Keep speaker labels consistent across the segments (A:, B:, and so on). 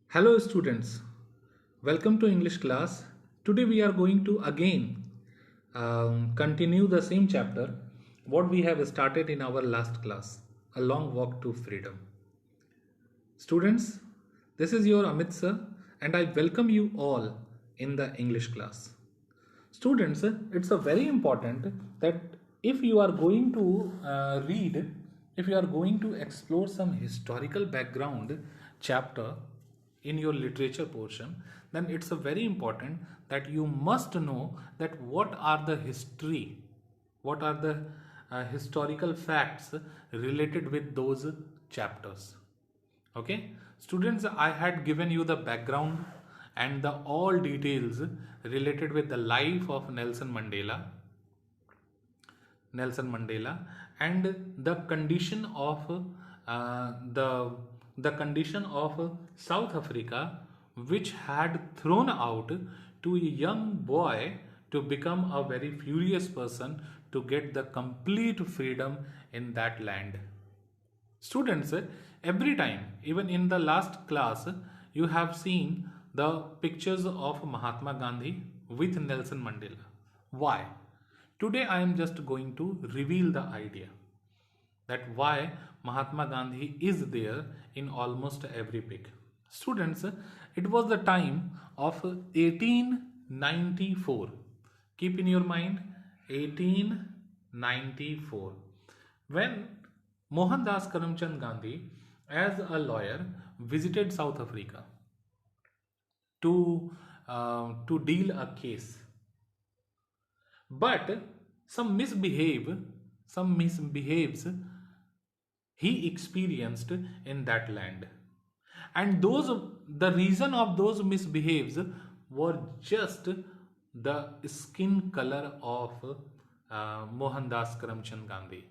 A: Hello students, welcome to English class. Today we are going to again continue the same chapter what we have started in our last class, A Long Walk to Freedom. Students, this is your Amit sir and I welcome you all in the English class. Students, it's a very important that if you are going to read, if you are going to explore some historical background chapter in your literature portion, then it's a very important that you must know that what are the historical facts related with those chapters. Okay students, I had given you the background and the all details related with the life of Nelson Mandela and the condition of the condition of South Africa, which had thrown out to a young boy to become a very furious person to get the complete freedom in that land. Students, every time, even in the last class, you have seen the pictures of Mahatma Gandhi with Nelson Mandela. Why? Today I am just going to reveal the idea that why Mahatma Gandhi is there in almost every pic. Students, it was the time of 1894. Keep in your mind 1894 when Mohandas Karamchand Gandhi, as a lawyer, visited South Africa to deal a case, but some misbehaves he experienced in that land, and the reason of those misbehaves were just the skin color of Mohandas Karamchand Gandhi.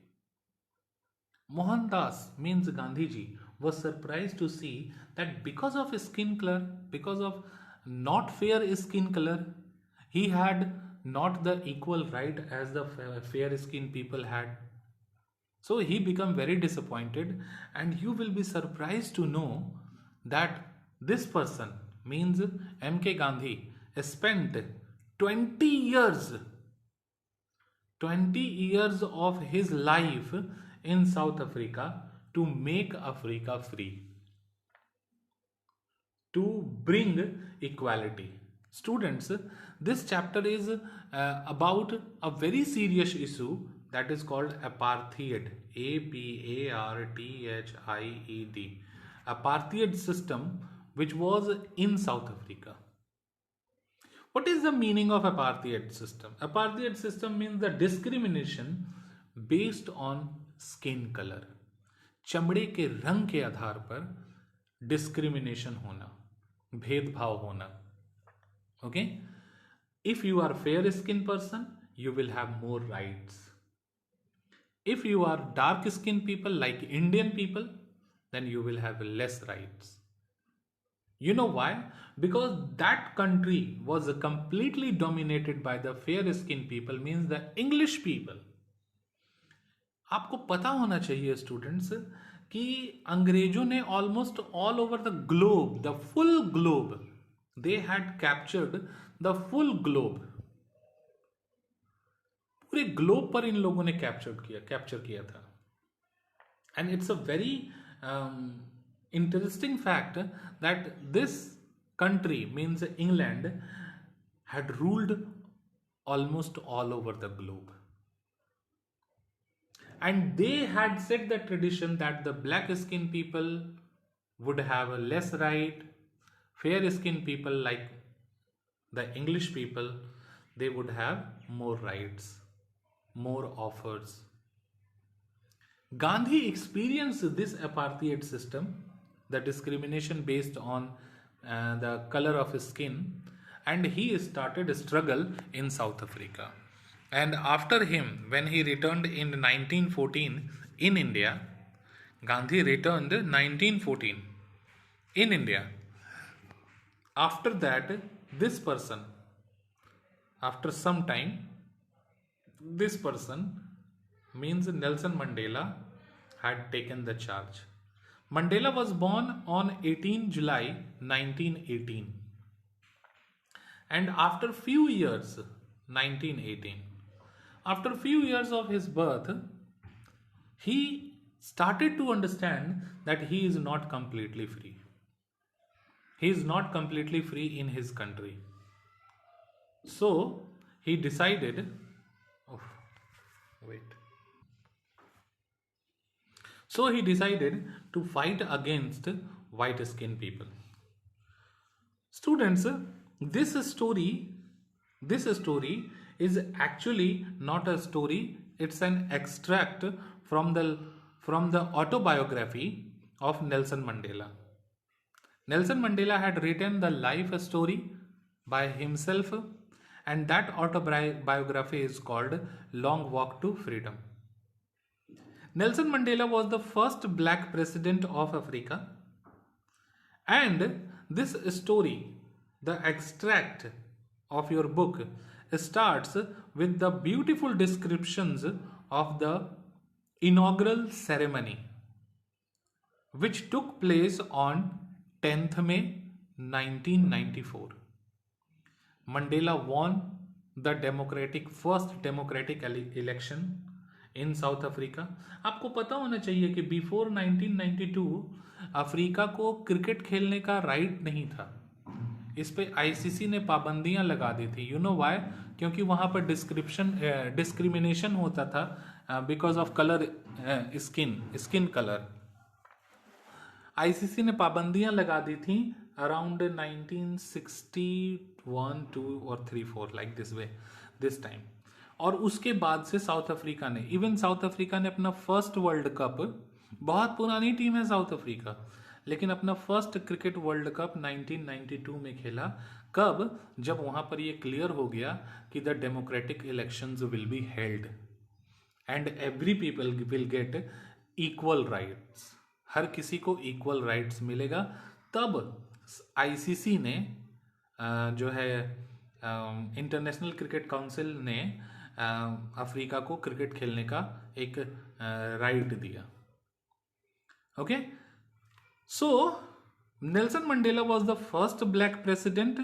A: Mohandas means Gandhiji was surprised to see that because of his skin color, because of not fair skin color, he had not the equal right as the fair skin people had. So he became very disappointed, and you will be surprised to know that this person means MK Gandhi spent 20 years 20 years of his life in South Africa to make Africa free, to bring equality. Students, this chapter is about a very serious issue that is called apartheid. Apartheid. Apartheid system, which was in South Africa. What is the meaning of apartheid system? Apartheid system means the discrimination based on skin color. चमड़े के रंग के आधार पर discrimination होना, भेदभाव होना. Okay? If you are fair skin person, you will have more rights. If you are dark skin people like Indian people, then you will have less rights. You know why? Because that country was completely dominated by the fair skinned people, means the English people. आपको पता होना चाहिए students कि अंग्रेजों ने almost all over the globe, the full globe, they had captured the full globe. पूरे globe पर इन लोगों ने कैप्चर किया था. And it's a very interesting fact that this country, means England, had ruled almost all over the globe, and they had set the tradition that the black skinned people would have a less right, fair skinned people like the English people, they would have more rights, more offers. Gandhi experienced this apartheid system, the discrimination based on the color of his skin, and he started a struggle in South Africa. And after him, when he returned in 1914 in India, Gandhi returned 1914 in India. After that, this person, after some time, this person, means Nelson Mandela, had taken the charge. Mandela was born on 18 July 1918, and after few years, 1918, after few years of his birth, he started to understand that he is not completely free. He is not completely free in his country. So he decided, oh, wait. So he decided to fight against white skinned people. Students, this story, this story is actually not a story. It's an extract from the autobiography of Nelson Mandela. Nelson Mandela had written the life story by himself, and that autobiography is called Long Walk to Freedom. Nelson Mandela was the first black president of Africa, and this story, the extract of your book, starts with the beautiful descriptions of the inaugural ceremony, which took place on 10th May 1994. Mandela won the first democratic election in south Africa. आपको पता होना चाहिए कि before 1992 Africa को cricket खेलने का right नहीं था. इस पे आईसीसी ने पाबंदियां लगा दी थी. You know why? क्योंकि वहां पर डिस्क्रिमिनेशन होता था because of colour, skin colour. ICC ने पाबंदियां लगा दी थी अराउंड 1961, 2 और 3, 4 लाइक दिस टाइम. और उसके बाद से साउथ अफ्रीका ने अपना फर्स्ट वर्ल्ड कप, बहुत पुरानी टीम है साउथ अफ्रीका, लेकिन अपना फर्स्ट क्रिकेट वर्ल्ड कप 1992 में खेला. कब? जब वहां पर ये क्लियर हो गया कि the democratic elections will be held and every people will get equal rights. हर किसी को इक्वल राइट्स मिलेगा. तब आईसीसी ने जो है इंटरनेशनल क्रिकेट काउंसिल ने अफ्रीका को क्रिकेट खेलने का एक राइट दिया. Okay, so Nelson Mandela was the first black president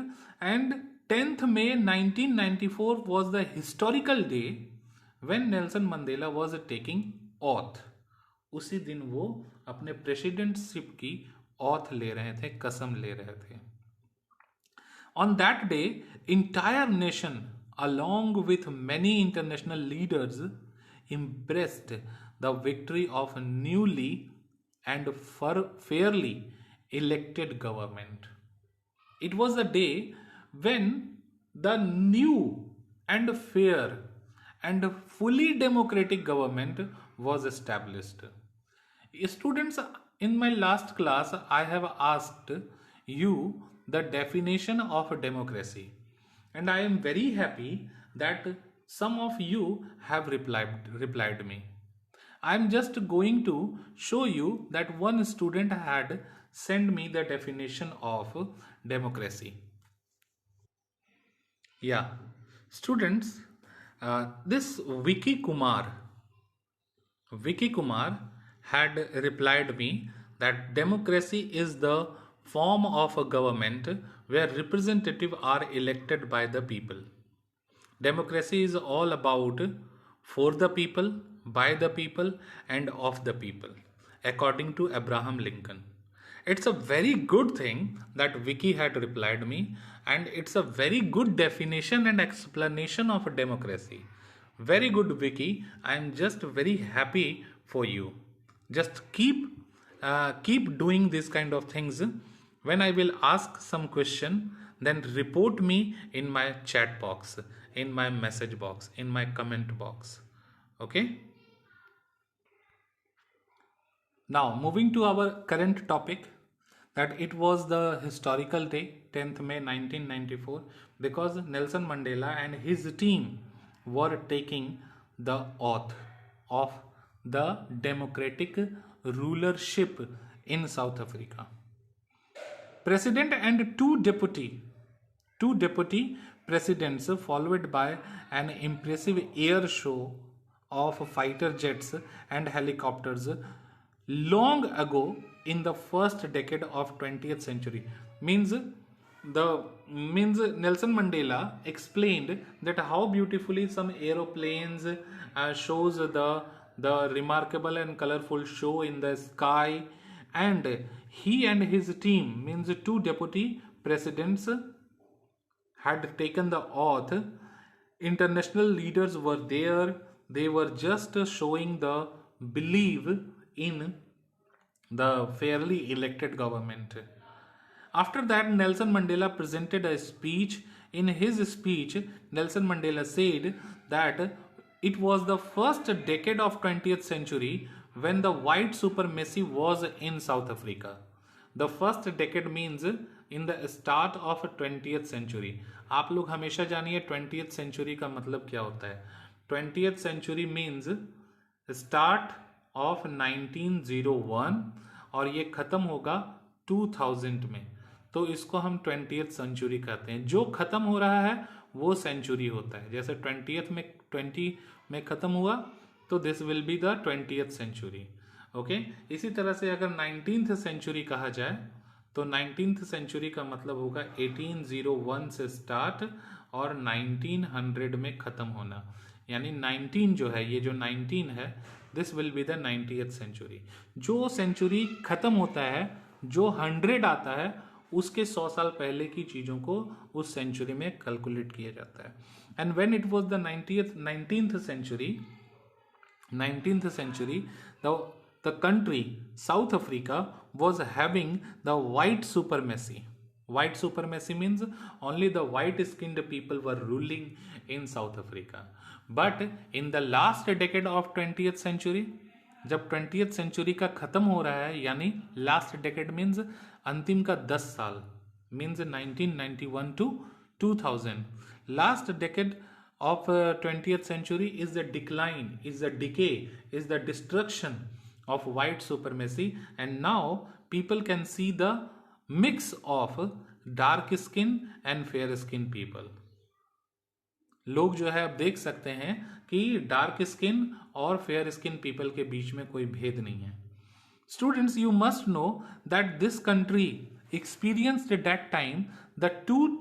A: and 10th May 1994 was the historical day when Nelson Mandela was taking oath. उसी दिन वो अपने प्रेसिडेंटशिप की oath ले रहे थे, कसम ले रहे थे. On that day, entire nation along with many international leaders embraced the victory of a newly and fairly elected government. It was a day when the new and fair and fully democratic government was established. Students, in my last class, I have asked you the definition of democracy, and I am very happy that some of you have replied me. I am just going to show you that one student had sent me the definition of democracy. Yeah, students, this Vicky Kumar had replied me that democracy is the form of a government where representatives are elected by the people. Democracy is all about for the people, by the people, and of the people, according to Abraham Lincoln. It's a very good thing that Vicky had replied me, and it's a very good definition and explanation of democracy. Very good, Vicky. I am just very happy for you. Just keep doing this kind of things. When I will ask some question, then report me in my chat box, in my message box, in my comment box. Okay? Now, moving to our current topic, that it was the historical day, 10th May 1994, because Nelson Mandela and his team were taking the oath of the democratic rulership in South Africa. President and two deputy presidents, followed by an impressive air show of fighter jets and helicopters, long ago in the first decade of 20th century. Means Nelson Mandela explained that how beautifully some aeroplanes shows the remarkable and colorful show in the sky, and he and his team, means two deputy presidents, had taken the oath. International leaders were there. They were just showing the belief in the fairly elected government. After that, Nelson Mandela presented a speech. In his speech, Nelson Mandela said that it was the first decade of 20th century when the white supremacy was in South Africa. The first decade means in the start of 20th century. आप लोग हमेशा जानिए 20th century का मतलब क्या होता है. 20th century means start of 1901 और ये खत्म होगा 2000 में. तो इसको हम 20th सेंचुरी कहते हैं. जो खत्म हो रहा है वो सेंचुरी होता है. जैसे 20th में 20 में खत्म हुआ तो this will be the 20th century. Okay, इसी तरह से अगर 19th सेंचुरी कहा जाए तो 19th सेंचुरी का मतलब होगा 1801 से स्टार्ट और 1900 में खत्म होना. यानी 19 जो है, ये जो 19 है, this will be the 90th century. जो सेंचुरी खत्म होता है, जो 100 आता है, उसके 100 साल पहले की चीज़ों को उस सेंचुरी में कैलकुलेट किया जाता है. And when it was the 19th century, the country South Africa was having the white supremacy. White supremacy means only the white skinned people were ruling in South Africa. But in the last decade of 20th century, जब 20th century का खत्म हो रहा है, यानी last decade means अंतिम का 10 साल, means 1991 to 2000. Last decade of 20th century is the decline, is the decay, is the destruction of white supremacy, and now people can see the mix of dark skin and fair skin people. लोग जो है अब देख सकते हैं कि dark skin और fair skin people के बीच में कोई भेद नहीं है. Students, you must know that this country experienced at that time the two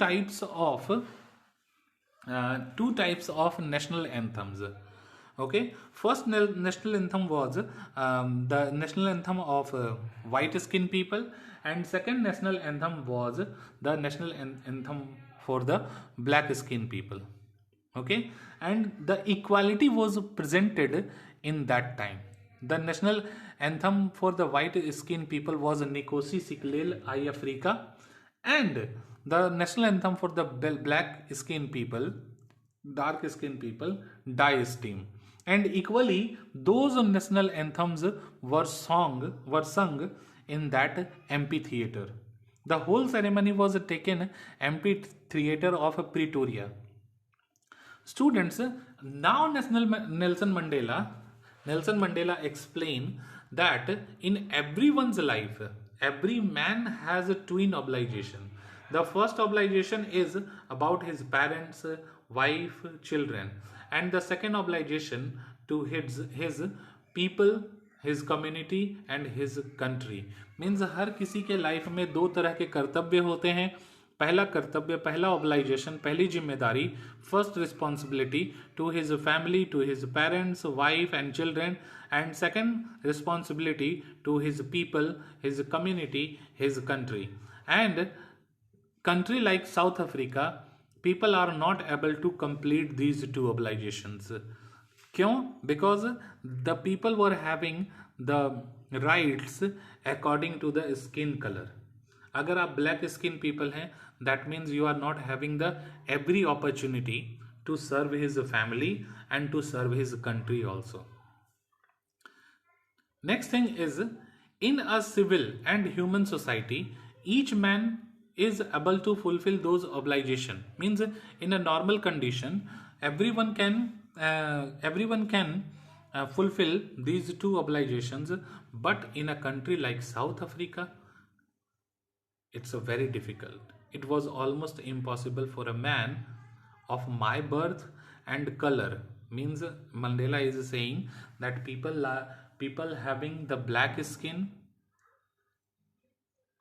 A: types of national anthems. Okay, first national anthem was the national anthem of white skin people, and second national anthem was the national anthem for the black skin people. Okay, and the equality was presented in that time. The national anthem for the white skin people was Nkosi Sikelel' iAfrika, and the national anthem for the black skin people, dark skin people, Die Steam. And equally, those national anthems were sung in that amphitheater. The whole ceremony was taken amphitheater of Pretoria. Students, now Nelson Mandela explained that in everyone's life, every man has a twin obligation. The first obligation is about his parents, wife, children, and the second obligation to his people, his community and his country. Means हर किसी के life में दो तरह के कर्तव्य होते हैं. पहला कर्तव्य, पहला ऑब्लाइजेशन, पहली जिम्मेदारी, first responsibility to his family, to his parents, wife and children, and second responsibility to his people, his community, his country. And country like South Africa, people are not able to complete these two obligations. क्यों? Because the people were having the rights according to the skin color. अगर आप black skin people हैं, that means you are not having the every opportunity to serve his family and to serve his country also. Next thing is, in a civil and human society, each man is able to fulfill those obligations. Means in a normal condition, everyone can fulfill these two obligations, but in a country like South Africa, it's a very difficult. It was almost impossible for a man of my birth and color. Means Mandela is saying that people having the black skin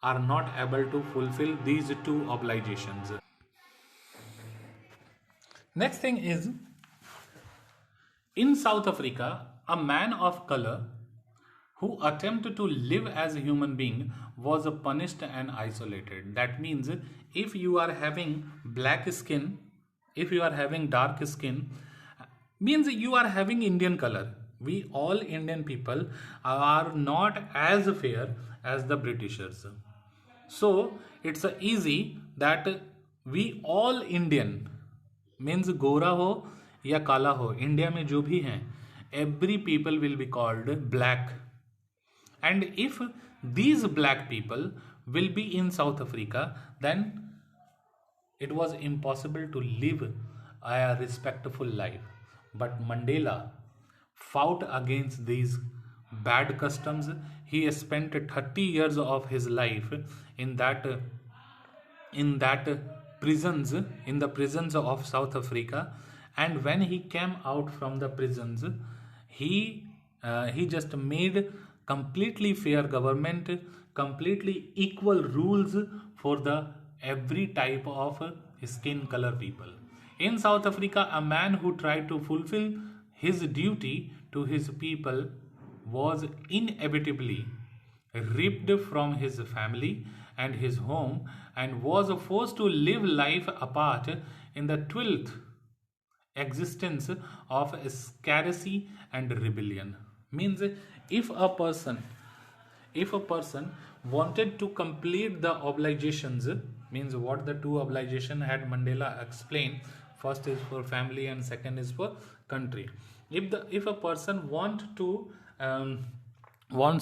A: are not able to fulfill these two obligations. Next thing is, in South Africa, a man of color who attempted to live as a human being was punished and isolated. That means if you are having black skin, if you are having dark skin, means you are having Indian color. We all Indian people are not as fair as the Britishers. So it's easy that we all Indian, means गोरा हो या काला हो, India में जो भी हैं, every people will be called black. And if these black people will be in South Africa, then it was impossible to live a respectful life. But Mandela fought against these bad customs. He spent 30 years of his life in that prisons, in the prisons of South Africa. And when he came out from the prisons, he just made completely fair government, completely equal rules for the every type of skin color people. In South Africa, a man who tried to fulfill his duty to his people was inevitably ripped from his family and his home, and was forced to live life apart in the 12th existence of scarcity and rebellion. Means if a person wanted to complete the obligations, means what the two obligation had Mandela explained, first is for family and second is for country. If a person wants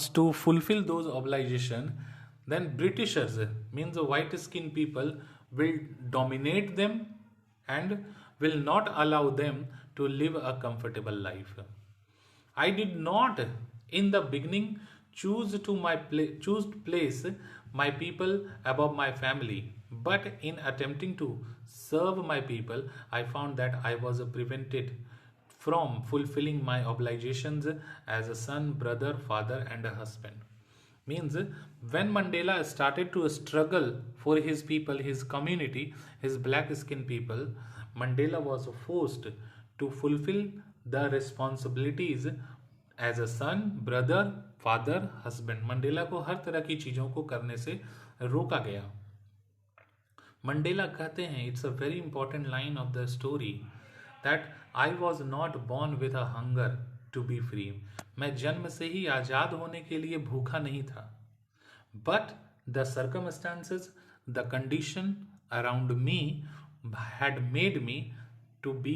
A: to fulfill those obligations, then Britishers, means the white skinned people, will dominate them and will not allow them to live a comfortable life. I did not in the beginning choose to place my people above my family, but in attempting to serve my people, I found that I was prevented from fulfilling my obligations as a son, brother, father, and a husband. Means when Mandela started to struggle for his people, his community, his black skinned people, Mandela was forced to fulfill the responsibilities as a son, brother, father, husband. Mandela को हर तरह की चीज़ों को करने से रोका गया. Mandela कहते हैं, it's a very important line of the story, that I was not born with a hunger to be free. मैं जन्म से ही आज़ाद होने के लिए भूखा नहीं था. But the circumstances, the condition around me had made me to be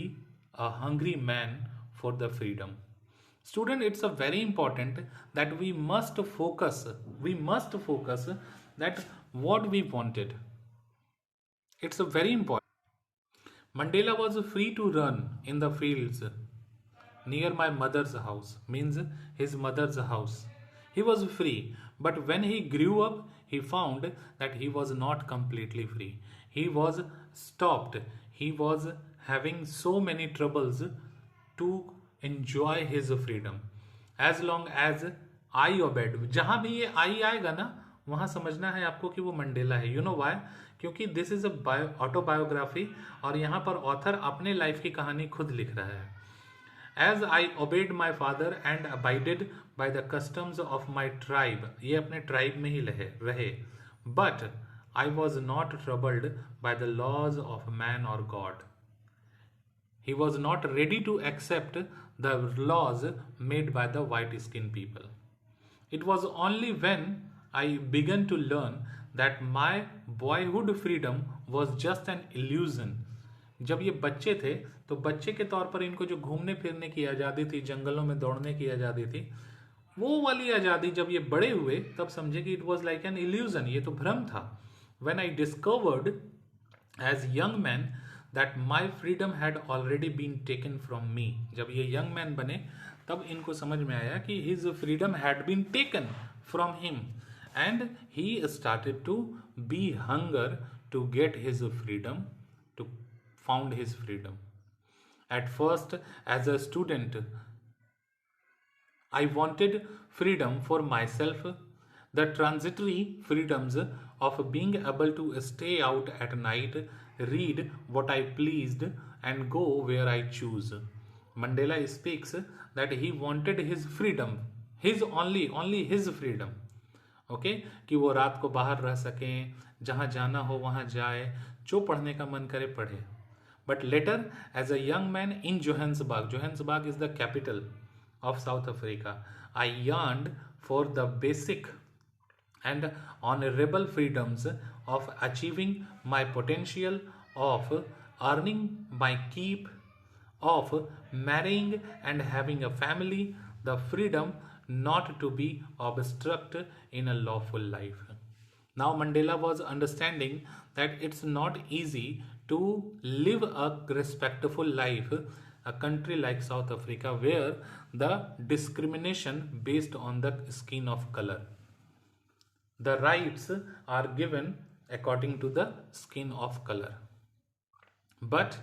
A: a hungry man for the freedom. Student, it's a very important that we must focus that what we wanted. It's a very important. Mandela was free to run in the fields near my mother's house, means his mother's house. He was free, but when he grew up, he found that he was not completely free. He was stopped. He was having so many troubles to enjoy his freedom. As long as I obeyed, जहां भी ये आई आएगा ना, वहां समझना है आपको कि वो मंडेला है. You know why? क्योंकि दिस इज अ ऑटोबायोग्राफी और यहाँ पर ऑथर अपने लाइफ की कहानी खुद लिख रहा है. As I obeyed my father and abided by the customs of my tribe, ये अपने ट्राइब में ही रहे. But I was not troubled by the laws of man or God. He was not ready to accept the laws made by the white skinned people. It was only when I began to learn that my boyhood freedom was just an illusion. जब ये बच्चे थे तो बच्चे के तौर पर इनको जो घूमने फिरने की आज़ादी थी, जंगलों में दौड़ने की आज़ादी थी, वो वाली आज़ादी जब ये बड़े हुए तब समझे कि it was like an illusion, ये तो भ्रम था. When I discovered as young man that my freedom had already been taken from me, जब ये young man बने तब इनको समझ में आया कि his freedom had been taken from him and he started to be hunger to get his freedom, to found his freedom. At first, as a student, I wanted freedom for myself. The transitory freedoms of being able to stay out at night, read what I pleased, and go where I choose. Mandela speaks that he wanted his freedom, his only his freedom. Okay कि वो रात को बाहर रह सकें, जहाँ जाना हो वहाँ जाए, जो पढ़ने का मन करे पढ़े. But later, as a young man in Johannesburg is the capital of South Africa, I yearned for the basic and honorable freedoms of achieving my potential, of earning my keep, of marrying and having a family, the freedom not to be obstructed in a lawful life. Now Mandela was understanding that it's not easy to live a respectful life, a country like South Africa where the discrimination based on the skin of color. The rights are given according to the skin of color. But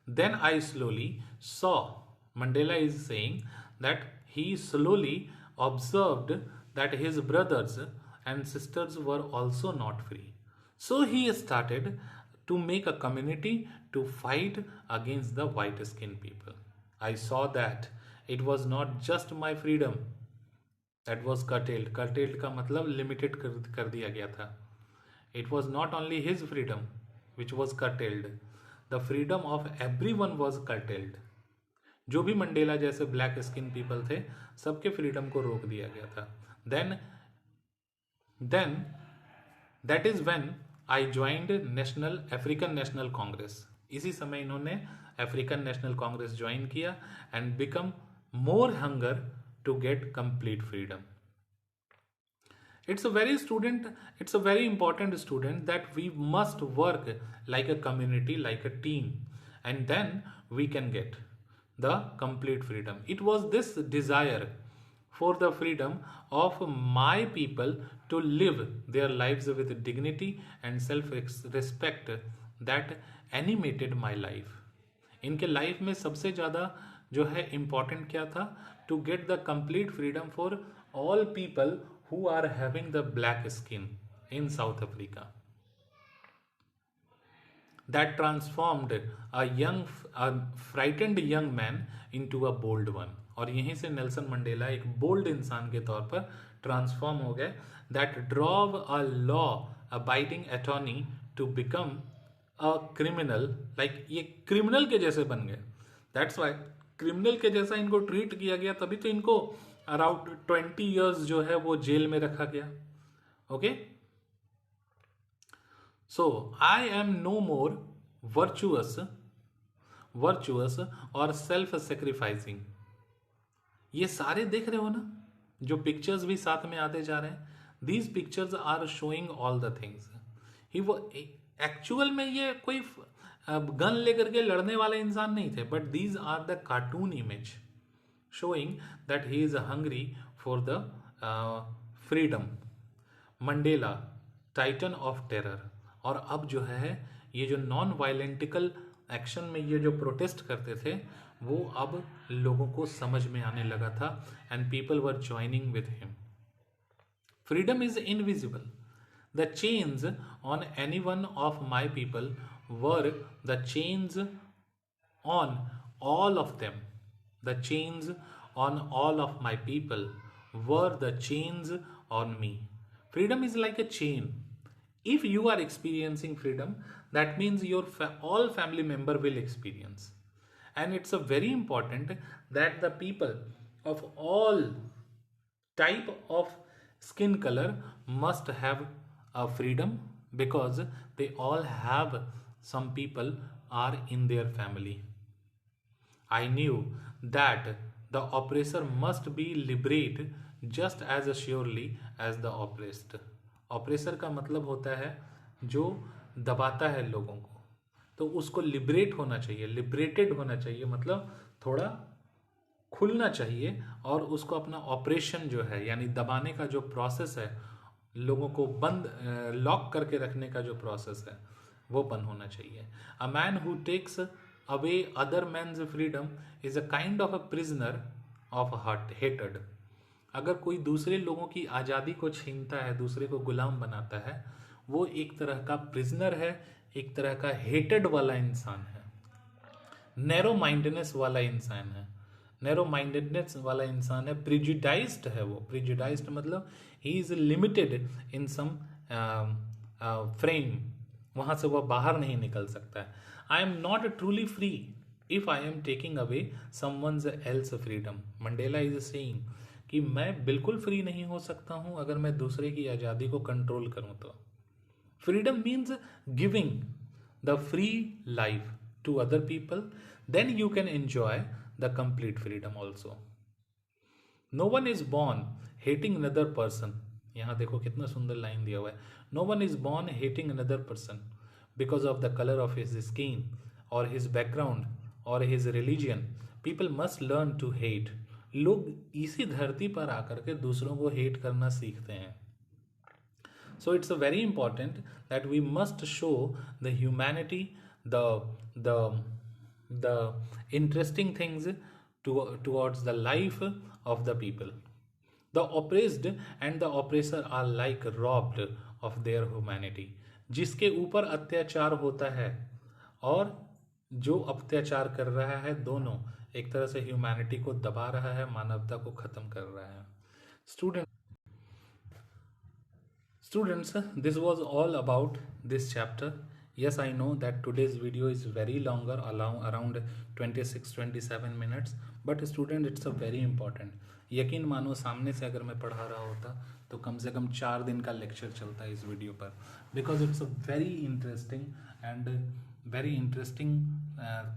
A: then I slowly saw, Mandela is saying that he slowly observed that his brothers and sisters were also not free. So he started to make a community to fight against the white skinned people. I saw that it was not just my freedom that was curtailed. Curtailed का मतलब limited कर दिया गया था. It was not only his freedom which was curtailed. The freedom of everyone was curtailed. जो भी Mandela जैसे black skin people थे सबके फ्रीडम को रोक दिया गया था. Then that is when I joined African National Congress. इसी समय इन्होंने अफ्रीकन नेशनल कांग्रेस ज्वाइन किया and become more hunger to get complete freedom. It's a very important student that we must work like a community, like a team, and then we can get the complete freedom. It was this desire for the freedom of my people to live their lives with dignity and self-respect that animated my life. इनके life में सबसे ज़्यादा जो है important क्या था? To get the complete freedom for all people who are having the black skin in South Africa. That transformed a frightened young man into a bold one. और यहीं से नेल्सन मंडेला एक बोल्ड इंसान के तौर पर ट्रांसफॉर्म हो गए. That drove a law abiding attorney to become a criminal. Like ये क्रिमिनल के जैसे बन गए. That's why क्रिमिनल के जैसा इनको ट्रीट किया गया, तभी तो इनको अराउंड 20 years जो है वो जेल में रखा गया. Okay, so I am no more virtuous और सेल्फ सेक्रीफाइसिंग. ये सारे देख रहे हो ना, जो पिक्चर्स भी साथ में आते जा रहे हैं. These pictures are showing all the things. ही वो एक्चुअल में ये कोई गन लेकर के लड़ने वाले इंसान नहीं थे, but these are the cartoon image showing that he is hungry for the freedom. Mandela titan of terror. और अब जो है ये जो नॉन वायलेंटिकल एक्शन में ये जो प्रोटेस्ट करते थे वो अब लोगों को समझ में आने लगा था and people were joining with him. Freedom is invisible. The chains on any one of my people were the chains on all of them. The chains on all of my people were the chains on me. Freedom is like a chain. If you are experiencing freedom, that means your all family member will experience. And it's a very important that the people of all type of skin color must have a freedom, because they all have some people are in their family. I knew that the oppressor must be liberated just as surely as the oppressed. Oppressor का मतलब होता है जो दबाता है लोगों को, तो उसको लिबरेट होना चाहिए, लिबरेटेड होना चाहिए, मतलब थोड़ा खुलना चाहिए और उसको अपना ऑपरेशन जो है यानी दबाने का जो प्रोसेस है, लोगों को बंद लॉक करके रखने का जो प्रोसेस है वो बंद होना चाहिए. A man who takes away other man's freedom is a kind of a prisoner of hatred. अगर कोई दूसरे लोगों की आज़ादी को छीनता है, दूसरे को गुलाम बनाता है, वो एक तरह का प्रिजनर है, एक तरह का हेटेड वाला इंसान है, नैरो माइंडनेस वाला इंसान है। नैरो माइंडेडनेस वाला इंसान है, प्रिजुडाइज्ड है। वो प्रिजुडाइज्ड मतलब ही is limited in some frame, वहां से वह बाहर नहीं निकल सकता है। I am not truly free if I am taking away someone's else freedom. Mandela is saying कि मैं बिल्कुल फ्री नहीं हो सकता हूं अगर मैं दूसरे की आज़ादी को कंट्रोल करूं तो। Freedom means giving the free life to other people, then you can enjoy the complete freedom also. No one is born hating another person. यहां देखो कितना सुंदर लाइन दिया हुआ है। No one is born hating another person because of the colour of his skin और his background और his religion. People must learn to hate. लोग इसी धरती पर आकर के दूसरों को हेट करना सीखते हैं। So it's a very important that we must show the humanity, the the interesting things towards the life of the people. The oppressed and the oppressor are like robbed of their humanity. जिसके ऊपर अत्याचार होता है और जो अत्याचार कर रहा है, दोनों एक तरह से ह्यूमैनिटी को दबा रहा है, मानवता को खत्म कर रहा है। Students, this was all about this chapter. Yes, I know that today's video is very longer, around 26-27 minutes. But student, it's a very important. यकीन मानो सामने से अगर मैं पढ़ा रहा होता तो कम से कम 4 दिन का लेक्चर चलता है इस वीडियो पर, because it's a very interesting and very interesting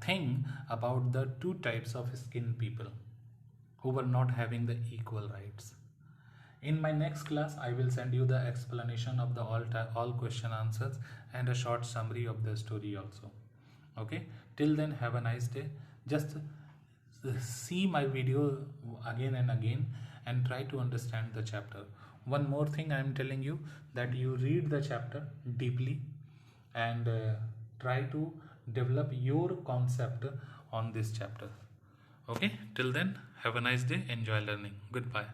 A: thing about the two types of skinned people who were not having the equal rights. In my next class, I will send you the explanation of the all question answers and a short summary of the story also. Okay, till then, have a nice day. Just see my video again and again and try to understand the chapter. One more thing I am telling you, that you read the chapter deeply and try to develop your concept on this chapter. Okay, till then, have a nice day. Enjoy learning. Goodbye.